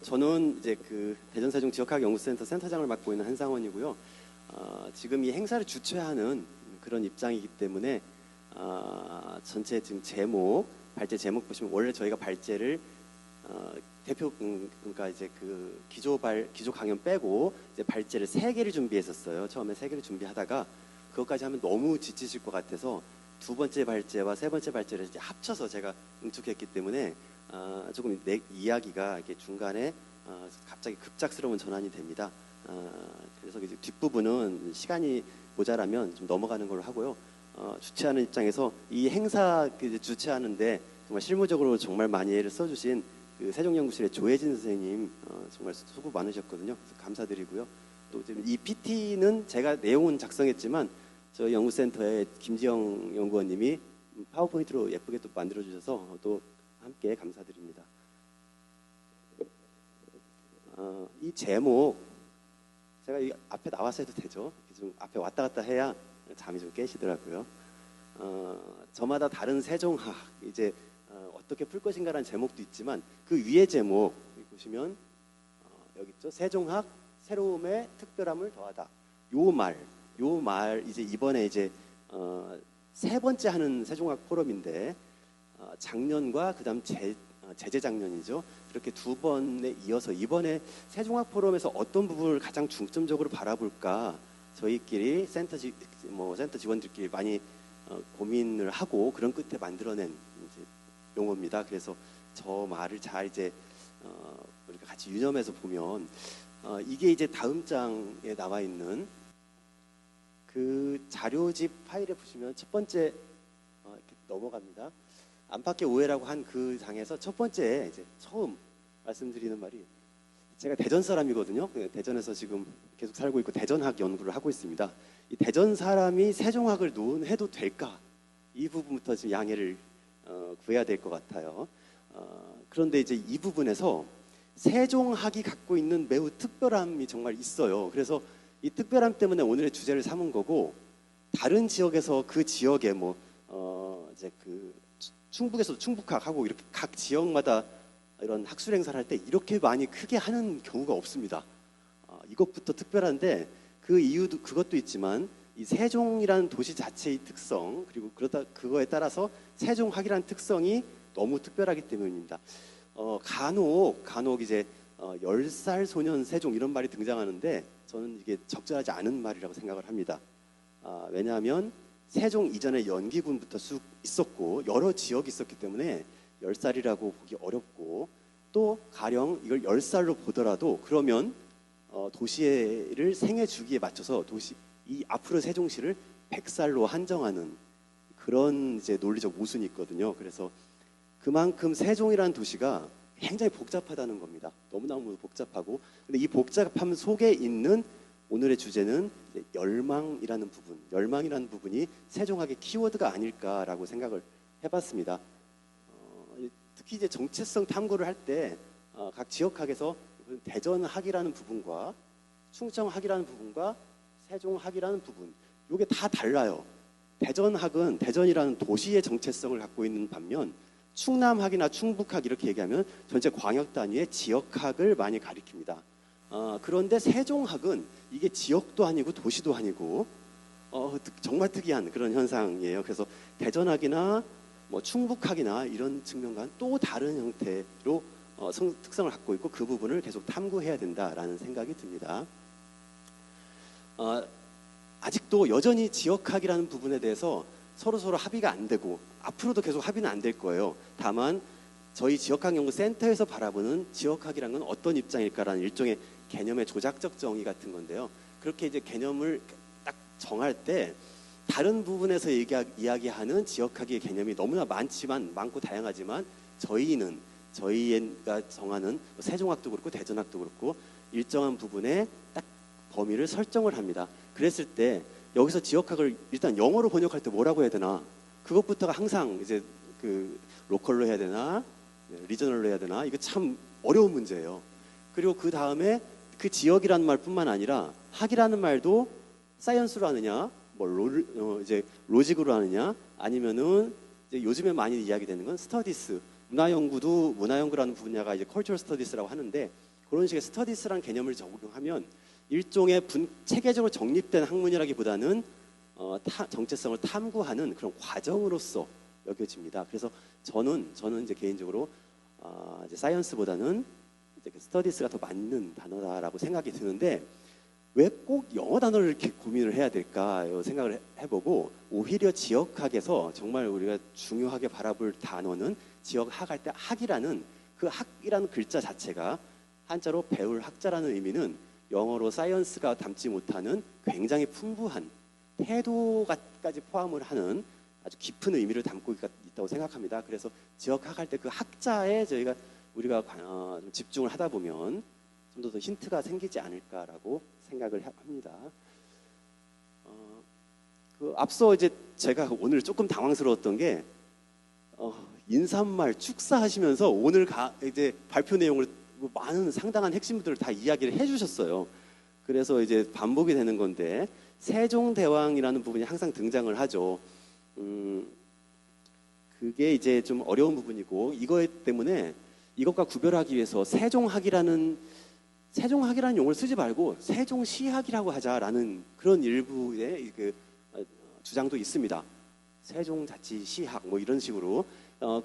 저는 이제 그 대전세종 지역학연구센터 센터장을 맡고 있는 한상원이고요. 지금 이 행사를 주최하는 그런 입장이기 때문에 전체 지금 제목, 발제 제목 보시면 원래 저희가 발제를 대표 그러니까 이제 그 기조 강연 빼고 이제 발제를 3개를 준비했었어요. 처음에 3개를 준비하다가 그것까지 하면 너무 지치실 것 같아서 두 번째 발제와 세 번째 발제를 이제 합쳐서 제가 응축했기 때문에 조금 내 이야기가 이렇게 중간에 갑자기 급작스러운 전환이 됩니다. 그래서 이제 뒷부분은 시간이 모자라면 좀 넘어가는 걸로 하고요. 주최하는 입장에서 이 행사 주최하는데 정말 실무적으로 정말 많이 애를 써주신 그 세종연구실의 조혜진 선생님 정말 수고 많으셨거든요. 그래서 감사드리고요. 또 지금 이 PT는 제가 내용은 작성했지만 저희 연구센터의 김지영 연구원님이 파워포인트로 예쁘게 또 만들어주셔서 또 함께 감사드립니다. 이 제목 제가 이 앞에 나와서 해도 되죠? 좀 앞에 왔다 갔다 해야 잠이 좀 깨시더라고요. 저마다 다른 세종학 이제 어떻게 풀 것인가라는 제목도 있지만 그 위에 제목 보시면 여기 있죠. 세종학 새로움의 특별함을 더하다. 요 말 이제 이번에 이제 세 번째 하는 세종학 포럼인데 작년과 그다음 재작년이죠. 이렇게 두 번에 이어서 이번에 세종학 포럼에서 어떤 부분을 가장 중점적으로 바라볼까 저희끼리 센터 직원들끼리 많이 고민을 하고 그런 끝에 만들어낸 이제 용어입니다. 그래서 저 말을 잘 이제 우리가 같이 유념해서 보면 이게 이제 다음 장에 나와 있는 그 자료집 파일에 보시면 첫 번째 이렇게 넘어갑니다. 안팎의 오해라고 한 그 장에서 첫 번째 이제 처음 말씀드리는 말이 제가 대전 사람이거든요. 대전에서 지금 계속 살고 있고 대전학 연구를 하고 있습니다. 이 대전 사람이 세종학을 논해도 될까? 이 부분부터 지금 양해를 구해야 될 것 같아요. 그런데 이제 이 부분에서 세종학이 갖고 있는 매우 특별함이 정말 있어요. 그래서 이 특별함 때문에 오늘의 주제를 삼은 거고 다른 지역에서 그 지역에 이제 그 충북에서도 충북학하고 이렇게 각 지역마다 이런 학술 행사를 할 때 이렇게 많이 크게 하는 경우가 없습니다. 이것부터 특별한데 그 이유도 그것도 있지만 이 세종이라는 도시 자체의 특성 그리고 그거에 따라서 세종학이라는 특성이 너무 특별하기 때문입니다. 간혹 이제 10살 소년 세종 이런 말이 등장하는데 저는 이게 적절하지 않은 말이라고 생각을 합니다. 왜냐하면 세종 이전에 연기군부터 쑥 있었고 여러 지역이 있었기 때문에 10살이라고 보기 어렵고 또 가령 이걸 10살로 보더라도 그러면 도시를 생애 주기에 맞춰서 이 앞으로 세종시를 100살로 한정하는 그런 이제 논리적 모순이 있거든요. 그래서 그만큼 세종이라는 도시가 굉장히 복잡하다는 겁니다. 너무너무 복잡하고 근데 이 복잡함 속에 있는 오늘의 주제는 열망이라는 부분이 세종학의 키워드가 아닐까라고 생각을 해봤습니다. 특히 이제 정체성 탐구를 할 때 각 지역학에서 대전학이라는 부분과 충청학이라는 부분과 세종학이라는 부분 이게 다 달라요. 대전학은 대전이라는 도시의 정체성을 갖고 있는 반면 충남학이나 충북학 이렇게 얘기하면 전체 광역 단위의 지역학을 많이 가리킵니다. 그런데 세종학은 이게 지역도 아니고 도시도 아니고 정말 특이한 그런 현상이에요. 그래서 대전학이나 충북학이나 이런 측면과는 또 다른 형태로 특성을 갖고 있고 그 부분을 계속 탐구해야 된다라는 생각이 듭니다. 아직도 여전히 지역학이라는 부분에 대해서 서로 합의가 안 되고 앞으로도 계속 합의는 안 될 거예요. 다만 저희 지역학연구센터에서 바라보는 지역학이란 건 어떤 입장일까라는 일종의 개념의 조작적 정의 같은 건데요. 그렇게 이제 개념을 딱 정할 때 다른 부분에서 이야기하는 지역학의 개념이 너무나 많고 다양하지만 저희가 정하는 세종학도 그렇고 대전학도 그렇고 일정한 부분에 딱 범위를 설정을 합니다. 그랬을 때 여기서 지역학을 일단 영어로 번역할 때 뭐라고 해야 되나? 그것부터가 항상 이제 그 로컬로 해야 되나? 리저널로 해야 되나? 이거 참 어려운 문제예요. 그리고 그 다음에 그 지역이라는 말뿐만 아니라 학이라는 말도 사이언스로 하느냐, 이제 로직으로 하느냐, 아니면은 이제 요즘에 많이 이야기되는 건 스터디스, 문화연구라는 분야가 이제 컬처럴 스터디스라고 하는데 그런 식의 스터디스란 개념을 적용하면 일종의 체계적으로 정립된 학문이라기보다는 정체성을 탐구하는 그런 과정으로서 여겨집니다. 그래서 저는 이제 개인적으로 이제 사이언스보다는 이제 그 스터디스가 더 맞는 단어다라고 생각이 드는데 왜 꼭 영어 단어를 이렇게 고민을 해야 될까 생각을 해보고 오히려 지역학에서 정말 우리가 중요하게 바라볼 단어는 지역학 할 때 학이라는 그 학이라는 글자 자체가 한자로 배울 학자라는 의미는 영어로 사이언스가 담지 못하는 굉장히 풍부한 태도까지 포함을 하는 아주 깊은 의미를 담고 있다고 생각합니다. 그래서 지역학 할 때 그 학자에 우리가 좀 집중을 하다 보면 좀 더 힌트가 생기지 않을까라고 생각을 합니다. 그 앞서 이제 제가 오늘 조금 당황스러웠던 게 인사말 축사하시면서 오늘 이제 발표 내용을 많은 상당한 핵심들을 다 이야기를 해주셨어요. 그래서 이제 반복이 되는 건데 세종대왕이라는 부분이 항상 등장을 하죠. 그게 이제 좀 어려운 부분이고 이것 때문에 이것과 구별하기 위해서 세종학이라는 용어를 쓰지 말고 세종시학이라고 하자라는 그런 일부의 그 주장도 있습니다. 세종자치시학 뭐 이런 식으로.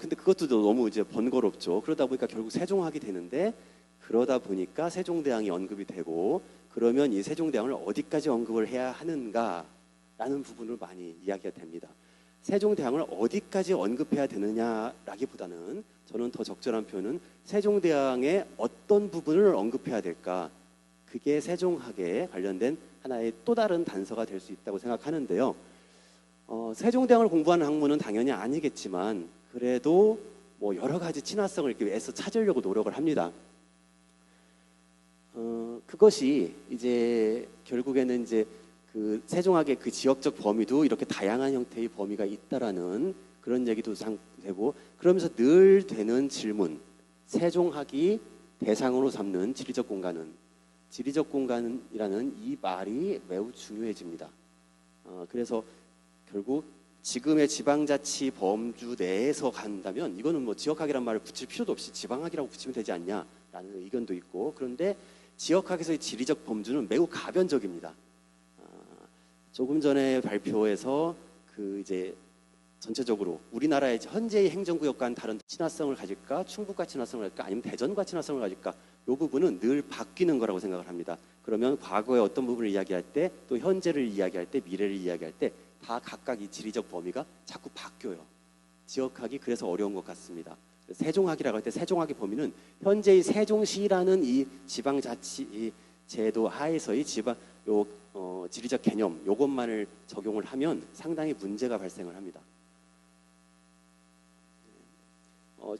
근데 그것도 너무 이제 번거롭죠. 그러다 보니까 결국 세종학이 되는데 그러다 보니까 세종대왕이 언급이 되고 그러면 이 세종대왕을 어디까지 언급을 해야 하는가라는 부분을 많이 이야기가 됩니다. 세종대왕을 어디까지 언급해야 되느냐라기보다는 저는 더 적절한 표현은 세종대왕의 어떤 부분을 언급해야 될까, 그게 세종학에 관련된 하나의 또 다른 단서가 될 수 있다고 생각하는데요. 세종대왕을 공부하는 학문은 당연히 아니겠지만 그래도 뭐 여러 가지 친화성을 이렇게 애써 찾으려고 노력을 합니다. 그것이 이제 결국에는 이제 그 세종학의 그 지역적 범위도 이렇게 다양한 형태의 범위가 있다라는 그런 얘기도 되고, 그러면서 늘 되는 질문, 세종학이 대상으로 삼는 지리적 공간이라는 이 말이 매우 중요해집니다. 그래서 결국 지금의 지방자치 범주 내에서 간다면 이거는 뭐 지역학이란 말을 붙일 필요도 없이 지방학이라고 붙이면 되지 않냐라는 의견도 있고, 그런데 지역학에서의 지리적 범주는 매우 가변적입니다. 조금 전에 발표에서 그 이제 전체적으로 우리나라의 현재의 행정구역과는 다른 친화성을 가질까, 충북과 친화성을 가질까, 아니면 대전과 친화성을 가질까, 이 부분은 늘 바뀌는 거라고 생각을 합니다. 그러면 과거의 어떤 부분을 이야기할 때, 또 현재를 이야기할 때, 미래를 이야기할 때 다 각각 이 지리적 범위가 자꾸 바뀌어요. 지역학이 그래서 어려운 것 같습니다. 세종학이라고 할 때 세종학의 범위는 현재의 세종시라는 이 지방자치 제도 하에서의 지리적 개념, 요것만을 적용을 하면 상당히 문제가 발생을 합니다.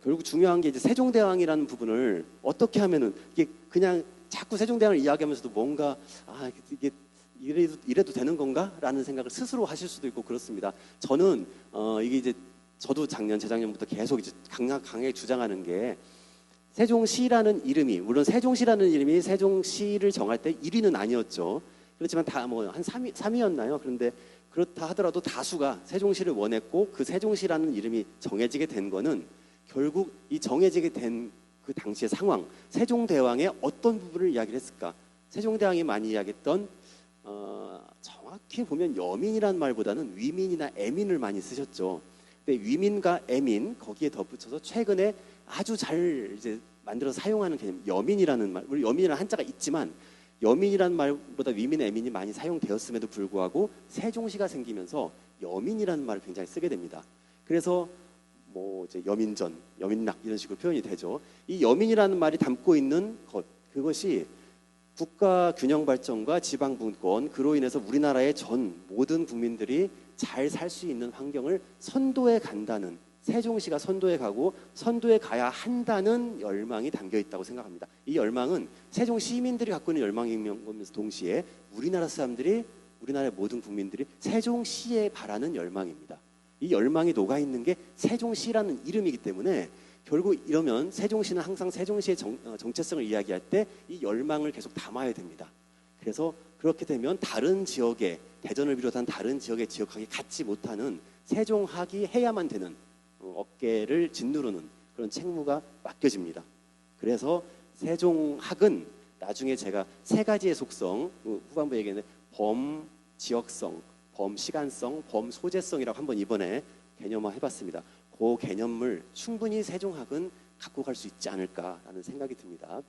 결국 중요한 게 이제 세종대왕이라는 부분을 어떻게 하면은 이게 그냥 자꾸 세종대왕을 이야기하면서도 뭔가 이게 이래도 되는 건가라는 생각을 스스로 하실 수도 있고 그렇습니다. 저는 이게 이제 저도 재작년부터 계속 이제 강하게 주장하는 게 세종시라는 이름이, 물론 세종시라는 이름이 세종시를 정할 때 1위는 아니었죠. 그렇지만 다 뭐 한 3위였나요? 그런데 그렇다 하더라도 다수가 세종시를 원했고 그 세종시라는 이름이 정해지게 된 거는 결국 이 정해지게 된 그 당시의 상황, 세종대왕의 어떤 부분을 이야기를 했을까? 세종대왕이 많이 이야기했던 정확히 보면 여민이라는 말보다는 위민이나 애민을 많이 쓰셨죠. 근데 위민과 애민 거기에 덧붙여서 최근에 아주 잘 이제 만들어서 사용하는 개념 여민이라는 말, 우리 여민이라는 한자가 있지만 여민이라는 말보다 위민, 애민이 많이 사용되었음에도 불구하고 세종시가 생기면서 여민이라는 말을 굉장히 쓰게 됩니다. 그래서 뭐 이제 여민전, 여민락 이런 식으로 표현이 되죠. 이 여민이라는 말이 담고 있는 그것이 국가 균형 발전과 지방 분권, 그로 인해서 우리나라의 전 모든 국민들이 잘 살 수 있는 환경을 선도해 간다는, 세종시가 선도해 가고 선도해 가야 한다는 열망이 담겨 있다고 생각합니다. 이 열망은 세종 시민들이 갖고 있는 열망이면서 동시에 우리나라 사람들이, 우리나라의 모든 국민들이 세종시에 바라는 열망입니다. 이 열망이 녹아 있는 게 세종시라는 이름이기 때문에 결국 이러면 세종시는 항상 세종시의 정체성을 이야기할 때 이 열망을 계속 담아야 됩니다. 그래서 그렇게 되면 다른 지역에, 대전을 비롯한 다른 지역의 지역학이 갖지 못하는 세종학이 해야만 되는 어깨를 짓누르는 그런 책무가 맡겨집니다. 그래서 세종학은 나중에 제가 세 가지의 속성, 후반부에 얘기했는데 범 지역성, 범 시간성, 범 소재성이라고 한번 이번에 개념화 해봤습니다. 그 개념을 충분히 세종학은 갖고 갈 수 있지 않을까라는 생각이 듭니다.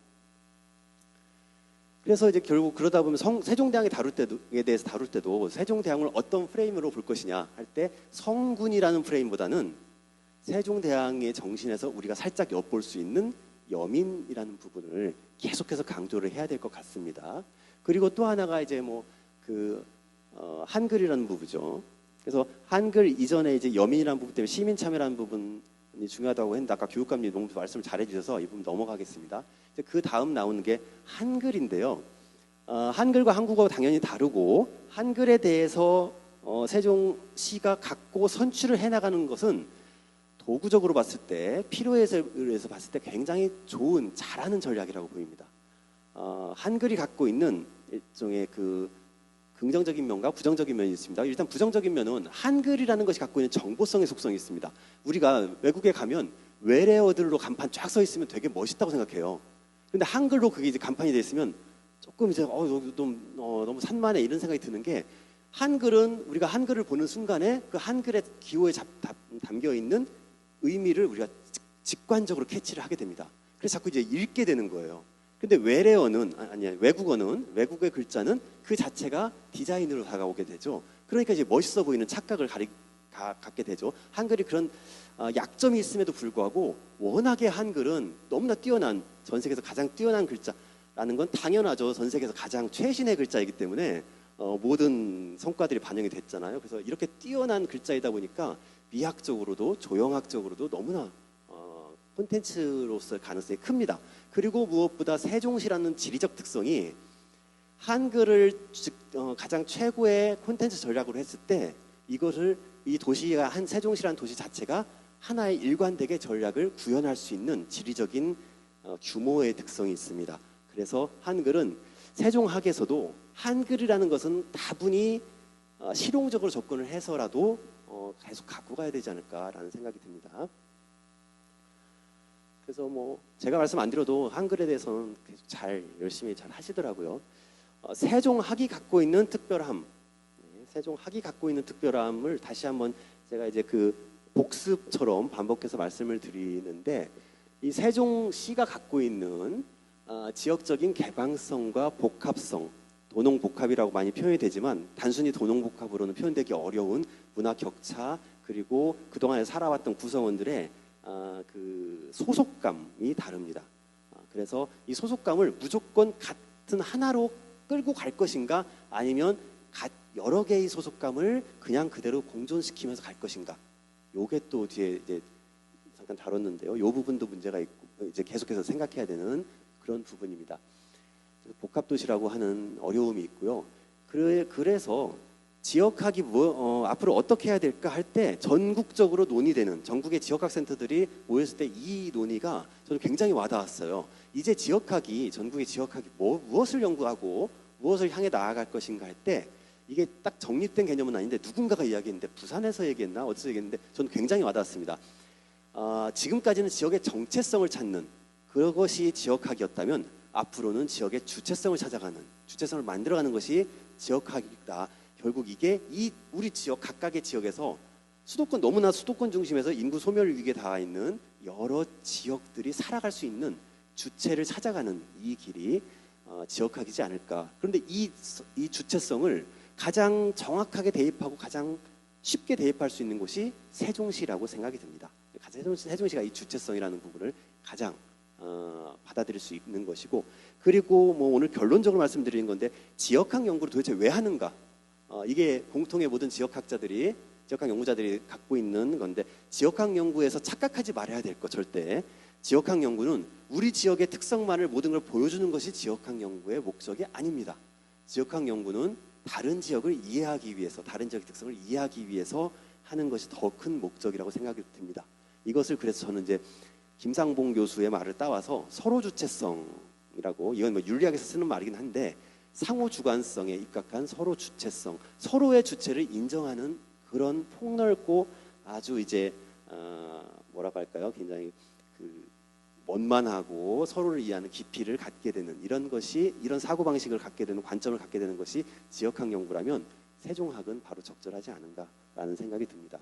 그래서 이제 결국 그러다 보면 세종대왕에 대해서 다룰 때도 세종대왕을 어떤 프레임으로 볼 것이냐 할 때 성군이라는 프레임보다는 세종대왕의 정신에서 우리가 살짝 엿볼 수 있는 여민이라는 부분을 계속해서 강조를 해야 될 것 같습니다. 그리고 또 하나가 이제 한글이라는 부분이죠. 그래서 한글 이전에 이제 여민이라는 부분 때문에 시민 참여라는 부분이 중요하다고 했는데 아까 교육감님 너무 말씀을 잘해주셔서 이 부분 넘어가겠습니다. 그 다음 나오는 게 한글인데요. 한글과 한국어가 당연히 다르고 한글에 대해서 세종시가 갖고 선출을 해나가는 것은 도구적으로 봤을 때 필요에 의해서 봤을 때 굉장히 좋은 잘하는 전략이라고 보입니다. 한글이 갖고 있는 일종의 그 긍정적인 면과 부정적인 면이 있습니다. 일단 부정적인 면은 한글이라는 것이 갖고 있는 정보성의 속성이 있습니다. 우리가 외국에 가면 외래어들로 간판 쫙 써 있으면 되게 멋있다고 생각해요. 근데 한글로 그게 이제 간판이 돼 있으면 조금 이제 너무 산만해 이런 생각이 드는 게 한글은 우리가 한글을 보는 순간에 그 한글의 기호에 담겨 있는 의미를 우리가 직관적으로 캐치를 하게 됩니다. 그래서 자꾸 이제 읽게 되는 거예요. 근데 외국어는 외국의 글자는 그 자체가 디자인으로 다가오게 되죠. 그러니까 이제 멋있어 보이는 착각을 갖게 되죠. 한글이 그런 약점이 있음에도 불구하고 워낙에 한글은 너무나 뛰어난 전 세계에서 가장 뛰어난 글자라는 건 당연하죠. 전 세계에서 가장 최신의 글자이기 때문에 모든 성과들이 반영이 됐잖아요. 그래서 이렇게 뛰어난 글자이다 보니까 미학적으로도 조형학적으로도 너무나 콘텐츠로서의 가능성이 큽니다. 그리고 무엇보다 세종시라는 지리적 특성이 한글을 가장 최고의 콘텐츠 전략으로 했을 때 이것을 이 도시가 세종시라는 도시 자체가 하나의 일관되게 전략을 구현할 수 있는 지리적인 규모의 특성이 있습니다. 그래서 한글은 세종학에서도 한글이라는 것은 다분히 실용적으로 접근을 해서라도 계속 갖고 가야 되지 않을까라는 생각이 듭니다. 그래서 제가 말씀 안 드려도 한글에 대해서는 계속 열심히 잘 하시더라고요. 세종학이 갖고 있는 특별함, 세종학이 갖고 있는 특별함을 다시 한번 제가 이제 그 복습처럼 반복해서 말씀을 드리는데 이 세종시가 갖고 있는 지역적인 개방성과 복합성, 도농복합이라고 많이 표현이 되지만 단순히 도농복합으로는 표현되기 어려운 문화 격차 그리고 그동안에 살아왔던 구성원들의 그 소속감이 다릅니다. 그래서 이 소속감을 무조건 같은 하나로 끌고 갈 것인가 아니면 여러 개의 소속감을 그냥 그대로 공존시키면서 갈 것인가. 요게 또 뒤에 이제 잠깐 다뤘는데요. 요 부분도 문제가 있고 이제 계속해서 생각해야 되는 그런 부분입니다. 복합도시라고 하는 어려움이 있고요. 그래서 지역학이 앞으로 어떻게 해야 될까 할 때 전국적으로 논의되는 전국의 지역학센터들이 모였을 때 이 논의가 저는 굉장히 와닿았어요. 이제 전국의 지역학이 무엇을 연구하고 무엇을 향해 나아갈 것인가 할 때 이게 딱 정립된 개념은 아닌데 누군가가 이야기했는데 부산에서 얘기했나 어디서 얘기했는데 저는 굉장히 와닿았습니다. 지금까지는 지역의 정체성을 찾는 그것이 지역학이었다면 앞으로는 지역의 주체성을 찾아가는 주체성을 만들어가는 것이 지역학이다. 결국 이게 우리 지역 각각의 지역에서 너무나 수도권 중심에서 인구 소멸 위기에 닿아 있는 여러 지역들이 살아갈 수 있는 주체를 찾아가는 이 길이 지역학이지 않을까. 그런데 이 주체성을 가장 정확하게 대입하고 가장 쉽게 대입할 수 있는 곳이 세종시라고 생각이 듭니다. 세종시가 이 주체성이라는 부분을 가장 받아들일 수 있는 것이고 그리고 오늘 결론적으로 말씀드리는 건데 지역학 연구를 도대체 왜 하는가? 이게 공통의 모든 지역학 연구자들이 갖고 있는 건데 지역학 연구에서 착각하지 말아야 될 것 절대. 지역학 연구는 우리 지역의 특성만을 모든 걸 보여주는 것이 지역학 연구의 목적이 아닙니다. 지역학 연구는 다른 지역을 이해하기 위해서 다른 지역의 특성을 이해하기 위해서 하는 것이 더 큰 목적이라고 생각이 듭니다. 이것을 그래서 저는 이제 김상봉 교수의 말을 따와서 서로 주체성이라고 이건 윤리학에서 쓰는 말이긴 한데 상호 주관성에 입각한 서로 주체성, 서로의 주체를 인정하는 그런 폭넓고 아주 이제 뭐라고 할까요? 굉장히 원만하고 서로를 이해하는 깊이를 갖게 되는 이런 사고방식을 갖게 되는 관점을 갖게 되는 것이 지역학 연구라면 세종학은 바로 적절하지 않은가라는 생각이 듭니다.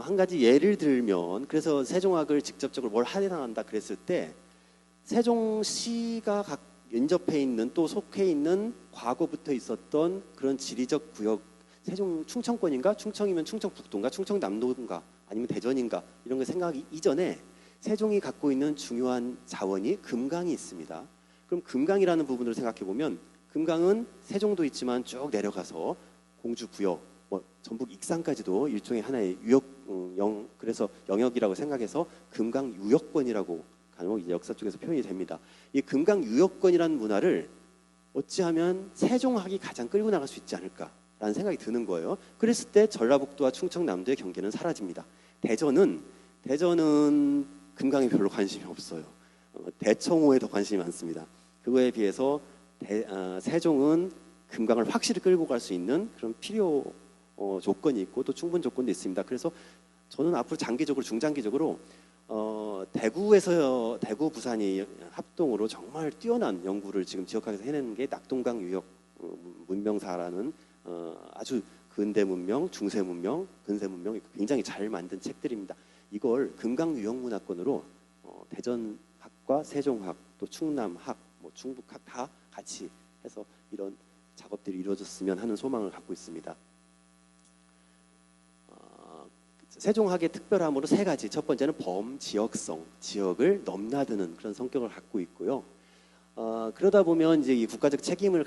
한 가지 예를 들면 그래서 세종학을 직접적으로 뭘 할애한다 그랬을 때 세종시가 인접해 있는 또 속해 있는 과거부터 있었던 그런 지리적 구역 세종 충청권인가 충청이면 충청북도인가 충청남도인가 아니면 대전인가 이런 거 생각하기 이전에 세종이 갖고 있는 중요한 자원이 금강이 있습니다. 그럼 금강이라는 부분을 생각해 보면 금강은 세종도 있지만 쭉 내려가서 공주부여 뭐 전북 익산까지도 일종의 하나의 그래서 영역이라고 생각해서 금강 유역권이라고 간혹 역사 쪽에서 표현이 됩니다. 이 금강 유역권이라는 문화를 어찌하면 세종학이 가장 끌고 나갈 수 있지 않을까라는 생각이 드는 거예요. 그랬을 때 전라북도와 충청남도의 경계는 사라집니다. 대전은 금강에 별로 관심이 없어요. 대청호에 더 관심이 많습니다. 그거에 비해서 세종은 금강을 확실히 끌고 갈 수 있는 그런 필요 조건이 있고 또 충분 조건도 있습니다. 그래서 저는 앞으로 장기적으로 중장기적으로 대구 부산이 합동으로 정말 뛰어난 연구를 지금 지역학에서 해내는 게 낙동강 유역 문명사라는 아주 근대 문명, 중세 문명, 근세 문명 굉장히 잘 만든 책들입니다. 이걸 금강 유역 문화권으로 대전학과 세종학 또 충남학, 뭐 충북학 다 같이 해서 이런 작업들이 이루어졌으면 하는 소망을 갖고 있습니다. 세종학의 특별함으로 세 가지. 첫 번째는 범지역성, 지역을 넘나드는 그런 성격을 갖고 있고요. 그러다 보면 이제 이 국가적 책임을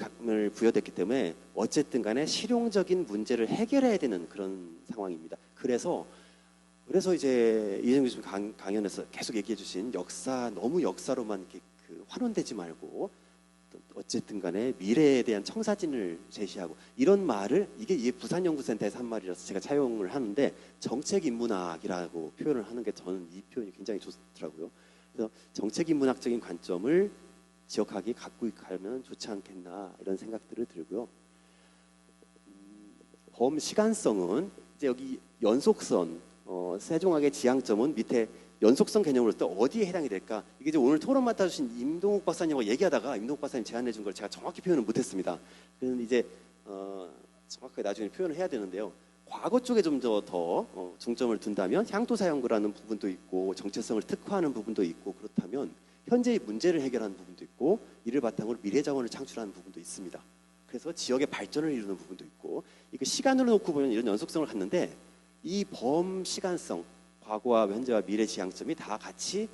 부여됐기 때문에 어쨌든 간에 실용적인 문제를 해결해야 되는 그런 상황입니다. 그래서 이제 이재용 교수님 강연에서 계속 얘기해 주신 너무 역사로만 이렇게 환원되지 말고 어쨌든 간에 미래에 대한 청사진을 제시하고 이런 말을 이게 부산연구센터에서 한 말이라서 제가 차용을 하는데 정책인문학이라고 표현을 하는 게 저는 이 표현이 굉장히 좋더라고요. 그래서 정책인문학적인 관점을 지역학이 갖고 가면 좋지 않겠나 이런 생각들을 들고요. 범시간성은 이제 여기 연속선 세종학의 지향점은 밑에 연속성 개념으로 또 어디에 해당이 될까? 이게 이제 오늘 토론 맡아주신 임동욱 박사님하고 얘기하다가 임동욱 박사님 제안해 준 걸 제가 정확히 표현을 못했습니다. 그래서 이제 정확하게 나중에 표현을 해야 되는데요. 과거 쪽에 좀 더 중점을 둔다면 향토사 연구라는 부분도 있고 정체성을 특화하는 부분도 있고 그렇다면 현재의 문제를 해결하는 부분도 있고 이를 바탕으로 미래 자원을 창출하는 부분도 있습니다. 그래서 지역의 발전을 이루는 부분도 있고 이거 시간으로 놓고 보면 이런 연속성을 갖는데 이 범시간성 과거와 현재와 미래 지향점이 다 같이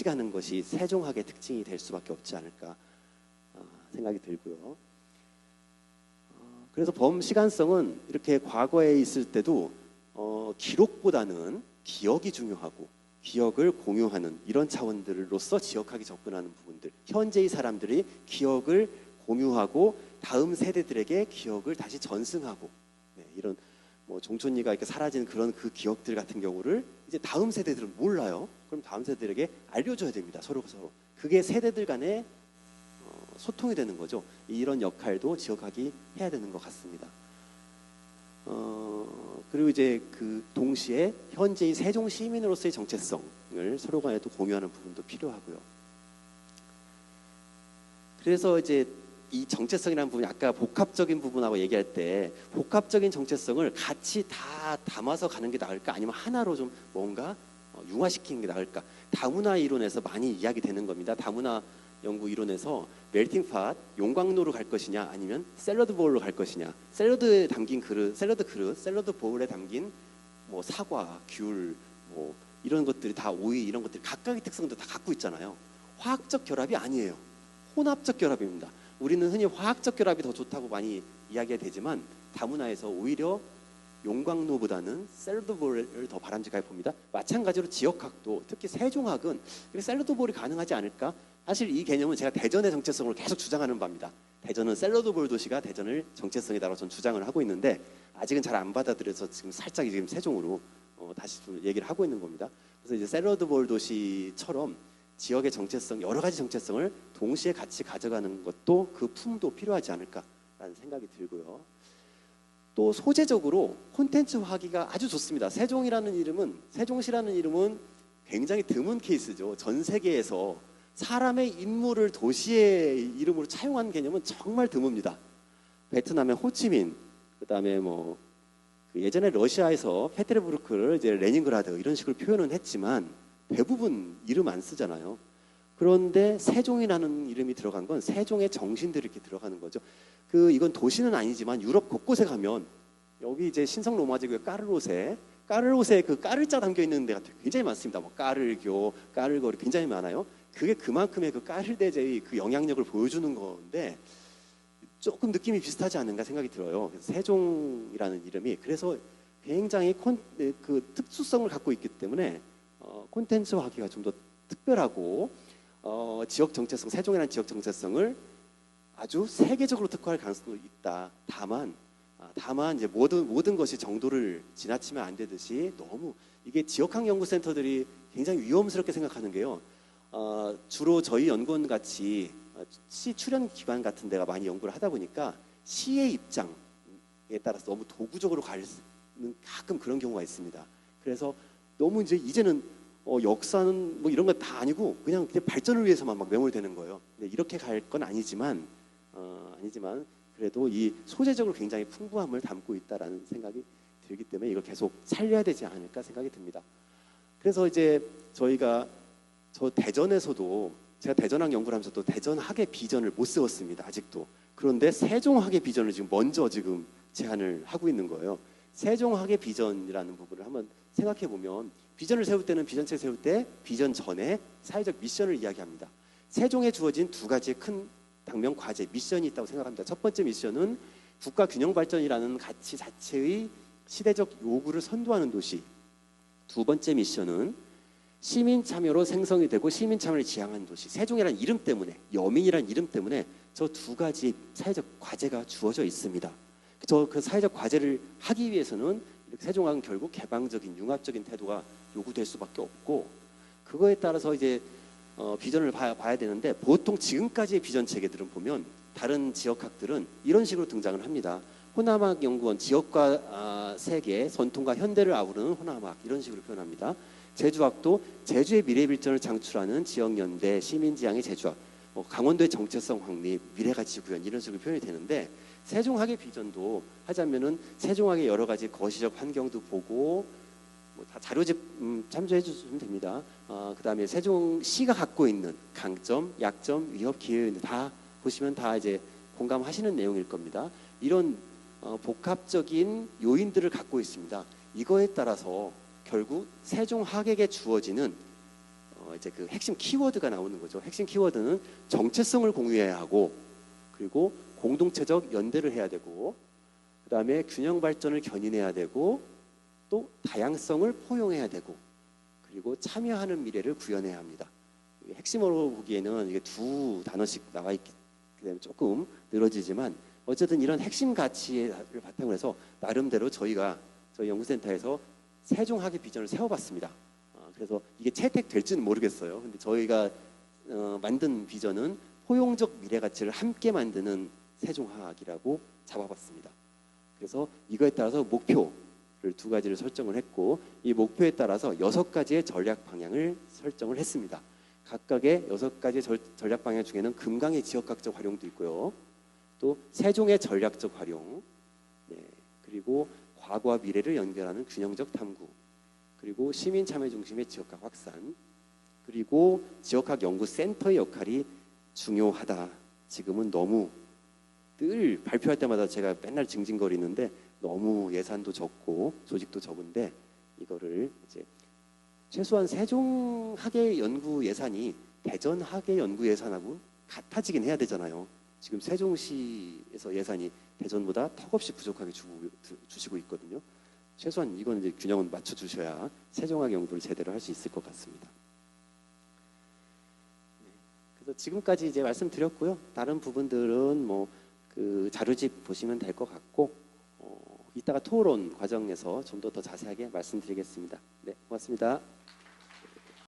가는 것이 세종학의 특징이 될 수밖에 없지 않을까 생각이 들고요. 그래서 범시간성은 이렇게 과거에 있을 때도 기록보다는 기억이 중요하고 기억을 공유하는 이런 차원들로서 지역학이 접근하는 부분들 현재의 사람들이 기억을 공유하고 다음 세대들에게 기억을 다시 전승하고 이런 종촌리가 이렇게 사라진 그 기억들 같은 경우를 이제 다음 세대들은 몰라요. 그럼 다음 세대들에게 알려줘야 됩니다. 서로. 그게 세대들 간의 소통이 되는 거죠. 이런 역할도 지역학이 해야 되는 것 같습니다. 그리고 이제 그 동시에 현재의 세종 시민으로서의 정체성을 서로 간에 또 공유하는 부분도 필요하고요. 그래서 이제 이 정체성이라는 부분이 아까 복합적인 부분하고 얘기할 때 복합적인 정체성을 같이 다 담아서 가는 게 나을까 아니면 하나로 좀 뭔가 융화시키는 게 나을까 다문화 이론에서 많이 이야기되는 겁니다. 다문화 연구 이론에서 멜팅팟 용광로로 갈 것이냐 아니면 샐러드 볼로 갈 것이냐 샐러드 볼에 담긴 뭐 사과, 귤, 뭐 이런 것들이 다 오이 이런 것들이 각각의 특성도 다 갖고 있잖아요. 화학적 결합이 아니에요. 혼합적 결합입니다. 우리는 흔히 화학적 결합이 더 좋다고 많이 이야기가 되지만 다문화에서 오히려 용광로보다는 샐러드볼을 더 바람직하게 봅니다. 마찬가지로 지역학도 특히 세종학은 샐러드볼이 가능하지 않을까? 사실 이 개념은 제가 대전의 정체성을 계속 주장하는 바입니다. 대전은 샐러드볼 도시가 대전을 정체성이다라고 저는 주장을 하고 있는데 아직은 잘 안 받아들여서 지금 살짝 지금 세종으로 다시 좀 얘기를 하고 있는 겁니다. 그래서 이제 샐러드볼 도시처럼 지역의 정체성, 여러 가지 정체성을 동시에 같이 가져가는 것도 그 품도 필요하지 않을까라는 생각이 들고요. 또 소재적으로 콘텐츠화하기가 아주 좋습니다. 세종시라는 이름은 굉장히 드문 케이스죠. 전 세계에서 사람의 인물을 도시의 이름으로 차용한 개념은 정말 드뭅니다. 베트남의 호치민, 그다음에 뭐 예전에 러시아에서 페테르부르크를 이제 레닌그라드 이런 식으로 표현은 했지만 대부분 이름 안 쓰잖아요. 그런데 세종이라는 이름이 들어간 건 세종의 정신들이 이렇게 들어가는 거죠. 이건 도시는 아니지만 유럽 곳곳에 가면 여기 이제 신성 로마제국의 까르롯에 그 까르자 담겨 있는 데가 굉장히 많습니다. 뭐 까르교, 까르거리 굉장히 많아요. 그게 그만큼의 그 까르대제의 그 영향력을 보여주는 건데 조금 느낌이 비슷하지 않은가 생각이 들어요. 그래서 세종이라는 이름이 그래서 굉장히 그 특수성을 갖고 있기 때문에 콘텐츠화하기가 좀 더 특별하고 지역 정체성, 세종이라는 지역 정체성을 아주 세계적으로 특화할 가능성도 있다. 다만 이제 모든 것이 정도를 지나치면 안 되듯이 너무 이게 지역학 연구센터들이 굉장히 위험스럽게 생각하는 게요. 주로 저희 연구원 같이 시 출연 기관 같은 데가 많이 연구를 하다 보니까 시의 입장에 따라서 너무 도구적으로 가는 가끔 그런 경우가 있습니다. 그래서 너무 이제는 역사는 뭐 이런 거 다 아니고 그냥 발전을 위해서만 막 매몰되는 거예요. 근데 이렇게 갈 건 아니지만 그래도 이 소재적으로 굉장히 풍부함을 담고 있다라는 생각이 들기 때문에 이걸 계속 살려야 되지 않을까 생각이 듭니다. 그래서 이제 저희가 대전에서도 제가 대전학 연구를 하면서도 대전학의 비전을 못 세웠습니다. 아직도. 그런데 세종학의 비전을 먼저 제안을 하고 있는 거예요. 세종학의 비전이라는 부분을 한번 생각해 보면 비전을 세울 때는 비전책 세울 때 비전 전에 사회적 미션을 이야기합니다. 세종에 주어진 두 가지의 큰 당면 과제 미션이 있다고 생각합니다. 첫 번째 미션은 국가 균형 발전이라는 가치 자체의 시대적 요구를 선도하는 도시. 두 번째 미션은 시민 참여로 생성이 되고 시민 참여를 지향하는 도시. 세종이라는 이름 때문에, 여민이라는 이름 때문에 저 두 가지 사회적 과제가 주어져 있습니다. 그 사회적 과제를 하기 위해서는 세종학은 결국 개방적인 융합적인 태도가 요구될 수밖에 없고 그거에 따라서 이제 비전을 봐야 되는데 보통 지금까지의 비전 체계들은 보면 다른 지역학들은 이런 식으로 등장을 합니다. 호남학 연구원 지역과 세계, 전통과 현대를 아우르는 호남학 이런 식으로 표현합니다. 제주학도 제주의 미래 빌전을 창출하는 지역연대, 시민지향의 제주학, 강원도의 정체성 확립, 미래가치 구현 이런 식으로 표현이 되는데 세종학의 비전도 하자면은 세종학의 여러 가지 거시적 환경도 보고 다 자료집 참조해 주시면 됩니다. 그다음에 세종시가 갖고 있는 강점, 약점, 위협, 기회 다 보시면 다 이제 공감하시는 내용일 겁니다. 이런 복합적인 요인들을 갖고 있습니다. 이거에 따라서 결국 세종학에게 주어지는 이제 그 핵심 키워드가 나오는 거죠. 핵심 키워드는 정체성을 공유해야 하고 그리고 공동체적 연대를 해야 되고 그다음에 균형 발전을 견인해야 되고 또 다양성을 포용해야 되고 그리고 참여하는 미래를 구현해야 합니다. 핵심으로 보기에는 이게 두 단어씩 나와 있기 때문에 조금 늘어지지만 어쨌든 이런 핵심 가치를 바탕으로 해서 나름대로 저희 연구센터에서 세종학의 비전을 세워봤습니다. 그래서 이게 채택될지는 모르겠어요. 근데 저희가 만든 비전은 포용적 미래 가치를 함께 만드는 세종학이라고 잡아봤습니다. 그래서 이거에 따라서 목표를 두 가지를 설정을 했고 이 목표에 따라서 6가지의 전략 방향을 설정을 했습니다. 각각의 6가지 전략 방향 중에는 금강의 지역학적 활용도 있고요. 또 세종의 전략적 활용, 그리고 과거와 미래를 연결하는 균형적 탐구, 그리고 시민 참여 중심의 지역학 확산, 그리고 지역학 연구센터의 역할이 중요하다. 지금은 너무 늘 발표할 때마다 제가 맨날 징징거리는데 너무 예산도 적고 조직도 적은데 이거를 이제 최소한 세종학의 연구 예산이 대전학의 연구 예산하고 같아지긴 해야 되잖아요. 지금 세종시에서 예산이 대전보다 턱없이 부족하게 주시고 있거든요. 최소한 이건 이제 균형은 맞춰 주셔야 세종학 연구를 제대로 할 수 있을 것 같습니다. 그래서 지금까지 이제 말씀드렸고요. 다른 부분들은 뭐 그 자료집 보시면 될 것 같고 이따가 토론 과정에서 좀 더 자세하게 말씀드리겠습니다. 네, 고맙습니다.